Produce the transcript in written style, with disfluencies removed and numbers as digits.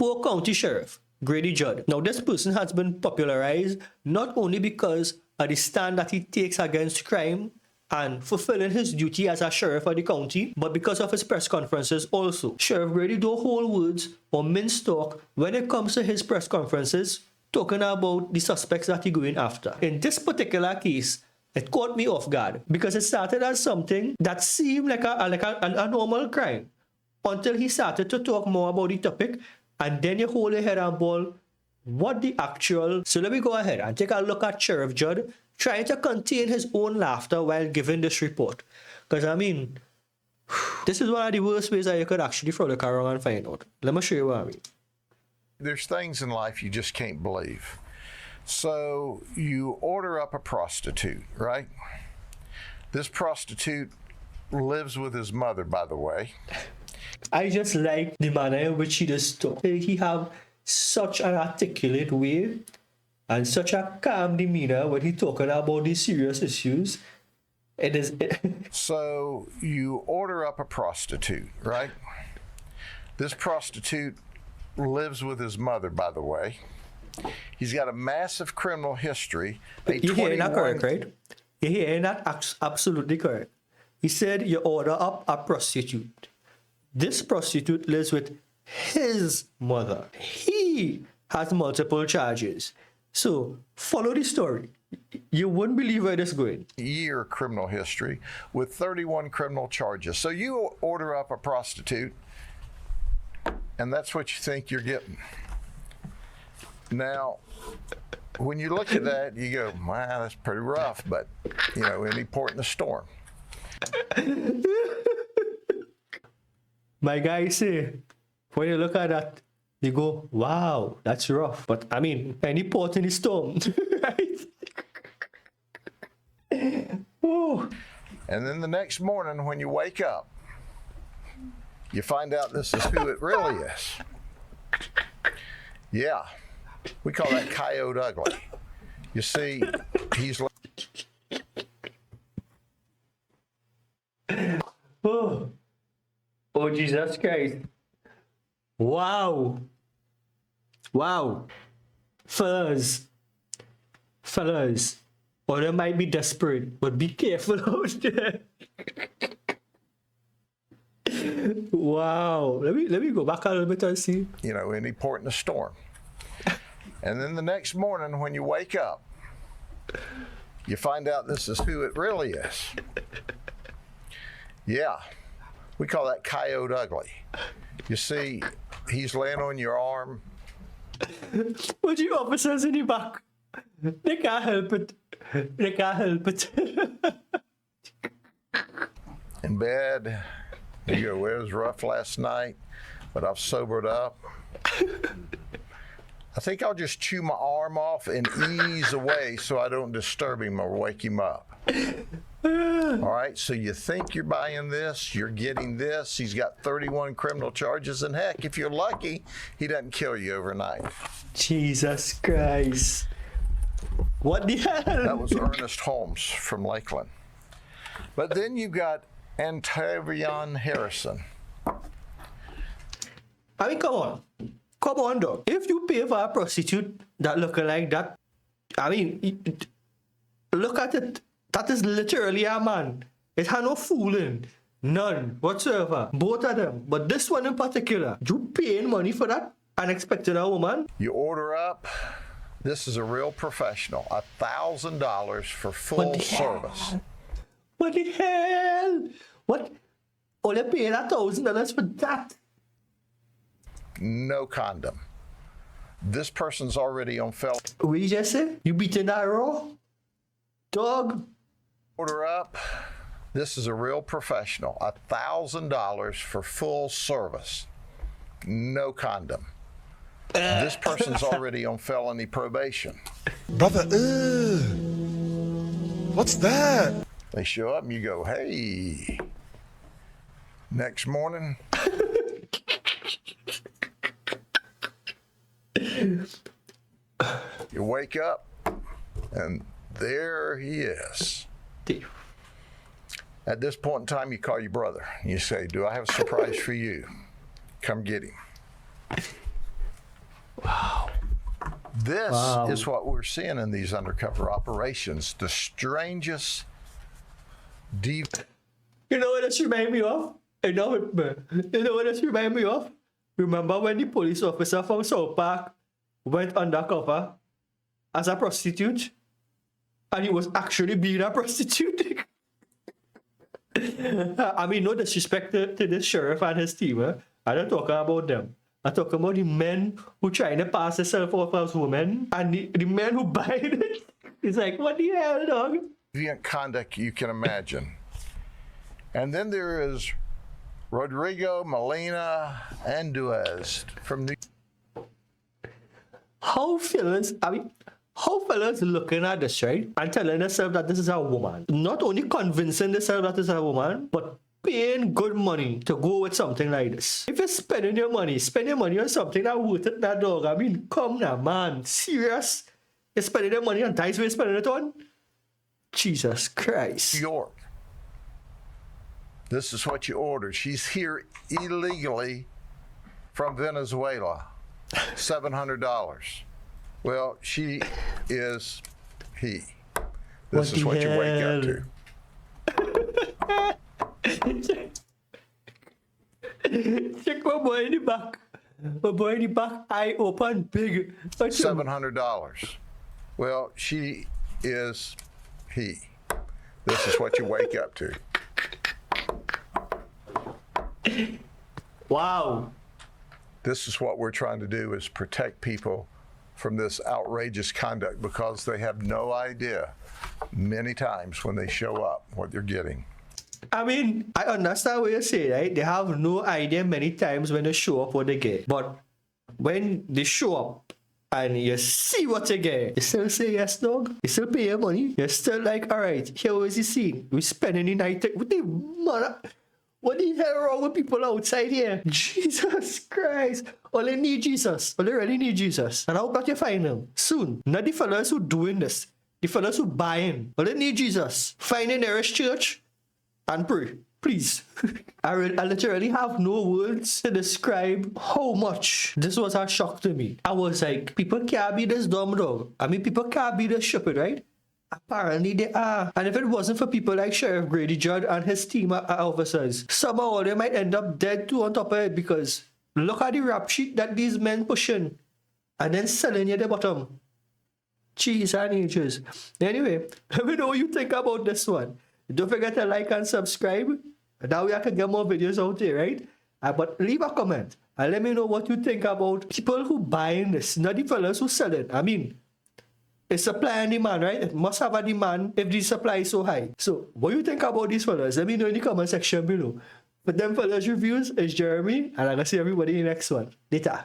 Polk County Sheriff Grady Judd. Now, this person has been popularized not only because of the stand that he takes against crime and fulfilling his duty as a sheriff of the county, but because of his press conferences also. Sheriff Grady don't hold words or mince talk when it comes to his press conferences, talking about the suspects that he's going after. In this particular case, it caught me off guard because it started as something that seemed like a normal crime until he started to talk more about the topic, and then you hold your head and ball, what the actual... So let me go ahead and take a look at Sheriff Judd trying to contain his own laughter while giving this report. Because, I mean, this is one of the worst ways that you could actually frolic around and find out. Let me show you what I mean. There's things in life you just can't believe. So you order up a prostitute, right? This prostitute lives with his mother, by the way. I just like the manner in which he just talk. He have such an articulate way and such a calm demeanor when he talking about these serious issues. It is. So you order up a prostitute, right? This prostitute lives with his mother, by the way. He's got a massive criminal history. You're hearing that correct, right? You're hearing that absolutely correct. He said you order up a prostitute. This prostitute lives with his mother. He has multiple charges. So follow the story. You wouldn't believe where this is going. Year criminal history with 31 criminal charges. So you order up a prostitute, and that's what you think you're getting. Now, when you look at that, you go, wow, that's pretty rough, but, you know, any port in a storm. My guy say, when you look at that, you go, wow, that's rough. But, I mean, any port in the storm, right? Oh. And then the next morning, when you wake up, you find out this is who it really is. Yeah. We call that coyote ugly. You see, he's... Oh. Oh, Jesus Christ. Wow. Wow. Fellas. Or they might be desperate, but be careful out there. Wow. Let me go back a little bit and see. You know, any port in a storm. And then the next morning when you wake up, you find out this is who it really is. Yeah, we call that coyote ugly. You see, he's laying on your arm. But you officers in the back, they can't help it. They can't help it. In bed, you go, well, it was rough last night, but I've sobered up. I think I'll just chew my arm off and ease away so I don't disturb him or wake him up. All right, so you think you're buying this, you're getting this. He's got 31 criminal charges, and heck, if you're lucky, he doesn't kill you overnight. Jesus Christ. What the hell? That was Ernest Holmes from Lakeland. But then you've got Antavion Harrison. I mean, come on, dog. If you pay for a prostitute that looking like that, I mean, look at it. That is literally a man. It had no fooling. None whatsoever. Both of them. But this one in particular, you paying money for that and expecting a woman? You order up. This is a real professional. $1,000 for full service. What the hell? What? Only paying $1,000 for that? No condom. This person's already on felony. What did you just say? You beating that raw? Dog? Order up. This is a real professional. $1,000 for full service. No condom. This person's already on felony probation. Brother, what's that? They show up and you go, hey. Next morning. You wake up and there he is. At this point in time, you call your brother. You say, do I have a surprise for you? Come get him. This Wow. is what we're seeing in these undercover operations. The strangest, deep. You know what this remind me of? You know what this remind me of? Remember when the police officer from South Park went undercover as a prostitute? And he was actually being a prostitute? I mean, no disrespect to the sheriff and his team. I don't talk about them. I'm talking about the men who trying to pass themselves off as women and the men who buy it. It's like, what the hell, dog? deviant conduct you can imagine. And then there is Rodrigo, Molina, and Duez from New How fellas looking at this, right? And telling themselves that this is a woman. Not only convincing themselves that this is a woman, but paying good money to go with something like this. If you're spending your money on something that worth it, that dog. I mean, come now, man. Serious? You're spending your money on dice we're spending it on? Jesus Christ. York. This is what you ordered. She's here illegally from Venezuela. $700. Well, she is he. This is what you wake up to. Check my boy in the back. My boy in the back, eye open, big. $700. Well, she is he. This is what you wake up to. Wow. This is what we're trying to do, is protect people from this outrageous conduct, because they have no idea many times when they show up what they're getting. I mean, I understand what you say, right? They have no idea many times when they show up what they get. But when they show up and you see what you get, you still say yes, dog. You still pay your money. You're still like, all right, here is the scene. We're spending the night. What the hell wrong with people outside here? Jesus Christ. All they need Jesus. All they really need Jesus. And I hope that you find them soon. Not the fellas who doing this. The fellas who buying. All they need Jesus. Find the nearest church and pray. Please. I literally have no words to describe how much this was a shock to me. I was like, people can't be this dumb, dog. I mean, people can't be this stupid, right? Apparently they are. And if it wasn't for people like Sheriff Grady Judd and his team of officers, somehow they might end up dead too on top of it, because look at the rap sheet that these men pushing and then selling you the bottom. Jeez and ages. Anyway, let me know what you think about this one. Don't forget to like and subscribe. That way I can get more videos out there, right? But leave a comment and let me know what you think about people who buying this, not the fellas who sell it. I mean, it's supply and demand, right? It must have a demand if the supply is so high. So, what do you think about these fellas? Let me know in the comment section below. For them fellas reviews, it's Jeremy, and I'm going to see everybody in the next one. Later.